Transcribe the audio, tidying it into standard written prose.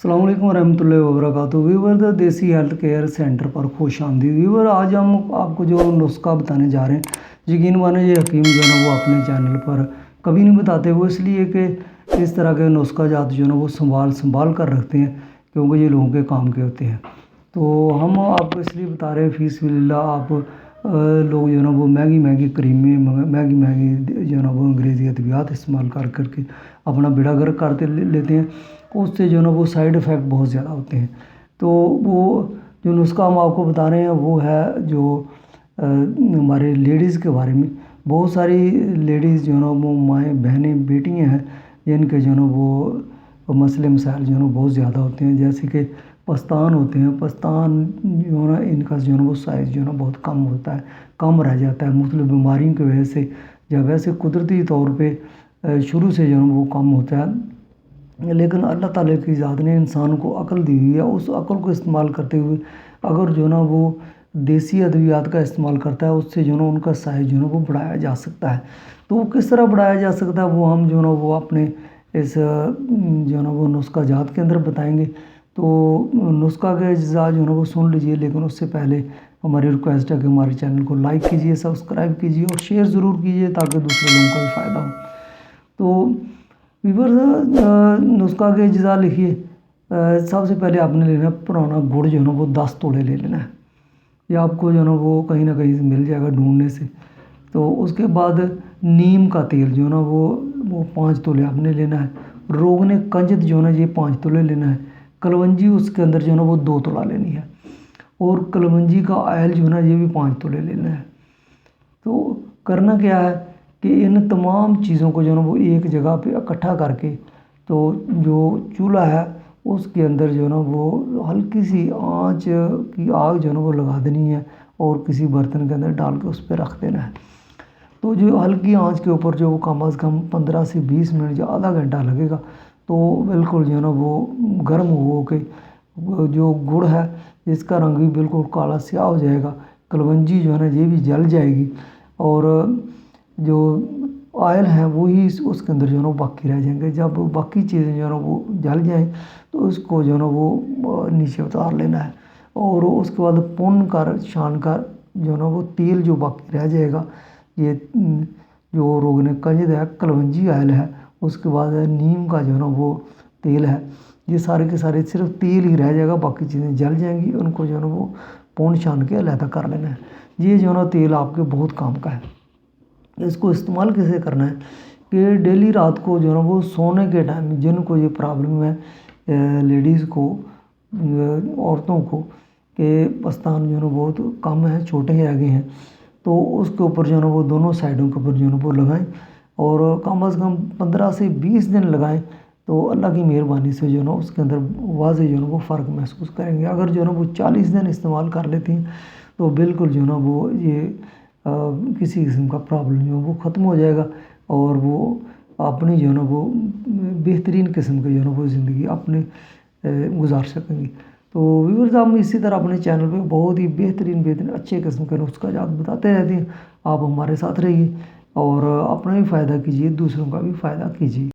अस्सलाम वालेकुम रहमतुल्लाहि व बरकातुहू। व्यूअर द देसी हेल्थ केयर सेंटर पर खुश आमदीद। व्यूअर आज हम आपको जो नुस्खा बताने जा रहे हैं, यकीन माने ये हकीम जो है ना वो अपने चैनल पर कभी नहीं बताते। वो इसलिए कि इस तरह के नुस्खा जात जो है ना वो संभाल कर रखते हैं, क्योंकि ये लोगों के काम के होते हैं। तो हम आपको इसलिए बता रहे हैं फी सबिलिल्लाह। आप लोग जो है ना वो महंगी क्रीमें, महंगी जो है ना वो अंग्रेज़ी अद्वियात इस्तेमाल करके अपना बेड़ा गर्क करते लेते हैं। उससे जो है ना वो साइड इफ़ेक्ट बहुत ज़्यादा होते हैं। तो वो जो नुस्खा हम आपको बता रहे हैं वो है जो हमारे लेडीज़ के बारे में। बहुत सारी लेडीज़ जो है ना वो माएँ, बहनें, बेटियाँ हैं जिनके जो है ना वो मसले मसाइल जो है ना बहुत ज़्यादा होते हैं। जैसे कि पस्तान होते हैं, पस्तान जो है ना इनका जो है ना वो साइज़ जो है ना बहुत कम होता है, कम रह जाता है मुख्तलिफ बीमारियों की वजह से, या वैसे कुदरती तौर पे शुरू से जो है ना वो कम होता है। लेकिन अल्लाह ताला की ज़ात ने इंसान को अक्ल दी हुई है। उस अक्ल को इस्तेमाल करते हुए अगर जो है ना वो देसी अद्वियात का इस्तेमाल करता है, उससे जो है ना उनका साइज़ जो है ना वो बढ़ाया जा सकता है। तो वो किस तरह बढ़ाया जा सकता है वो हम जो है ना वो अपने इस जो है ना वो नुस्खा जात के अंदर बताएंगे। तो नुस्खा के अज्जा जो है ना वो सुन लीजिए, लेकिन उससे पहले हमारी रिक्वेस्ट है कि हमारे चैनल को लाइक कीजिए, सब्सक्राइब कीजिए और शेयर ज़रूर कीजिए ताकि दूसरे लोगों का भी फ़ायदा हो। तो व्यूअर्स, नुस्खा के अज्जा लिखिए। सबसे पहले आपने लेना है पुराना गुड़ जो है ना वो 10 तोले ले लेना है। ये आपको जो है ना कहीं से मिल जाएगा ढूंढने से। तो उसके बाद नीम का तेल जो है ना वो 5 तोले आपने लेना है। रोगने कंजत जो है ना ये 5 तोले लेना है। कलवंजी उसके अंदर जो है ना वो 2 तोला लेनी है। और कलवंजी का ऑयल जो है ना ये भी 5 तोले लेना है। तो करना क्या है कि इन तमाम चीज़ों को जो है ना वो एक जगह पे इकट्ठा करके, तो जो चूल्हा है उसके अंदर जो है ना वो हल्की सी आंच की आग जो है ना वो लगा देनी है और किसी बर्तन के अंदर डाल के उस पर रख देना है। तो जो हल्की आंच के ऊपर जो वो कम अज़ कम 15 से 20 मिनट या आधा घंटा लगेगा, तो बिल्कुल जो है ना वो गर्म हो के जो गुड़ है इसका रंग भी बिल्कुल काला स्याह हो जाएगा। कलवंजी जो है ना ये भी जल जाएगी और जो ऑयल है वही उसके अंदर जो है ना बाकी रह जाएंगे। जब बाकी चीज़ें जो है ना वो जल जाएँ तो उसको जो है ना वो नीचे उतार लेना है। और उसके बाद भुन कर छान कर जो है ना वो तेल जो बाकी रह जाएगा, ये जो रोगने कंजद है, कलवंजी ऑयल है, उसके बाद नीम का जो है ना वो तेल है, ये सारे के सारे सिर्फ तेल ही रह जाएगा, बाकी चीज़ें जल जाएंगी। उनको जो है ना वो भून छान के अलहदा कर लेना है। ये जो है ना तेल आपके बहुत काम का है। इसको इस्तेमाल कैसे करना है कि डेली रात को जो है ना वो सोने के टाइम जिनको ये प्रॉब्लम है, लेडीज़ को, औरतों को, कि पस्तान जो है ना बहुत कम है, छोटे ही आगे हैं, तो उसके ऊपर जो है ना वो दोनों साइडों के ऊपर जो है ना वो लगाएं और कम अज़ कम 15 से 20 दिन लगाएं। तो अल्लाह की मेहरबानी से जो है ना उसके अंदर वाज़े जो है ना वो फ़र्क महसूस करेंगे। अगर जो है ना वो 40 दिन इस्तेमाल कर लेती हैं तो बिल्कुल जो है ना वो ये किसी किस्म का प्रॉब्लम जो है वो ख़त्म हो जाएगा और वो अपनी जो है ना वो बेहतरीन किस्म की जो है ना वो ज़िंदगी अपने गुजार सकेंगी। तो व्यूअर्स, हम इसी तरह अपने चैनल पे बहुत ही बेहतरीन अच्छे किस्म के नुस्खा जात बताते रहते हैं। आप हमारे साथ रहिए और अपना भी फ़ायदा कीजिए, दूसरों का भी फ़ायदा कीजिए।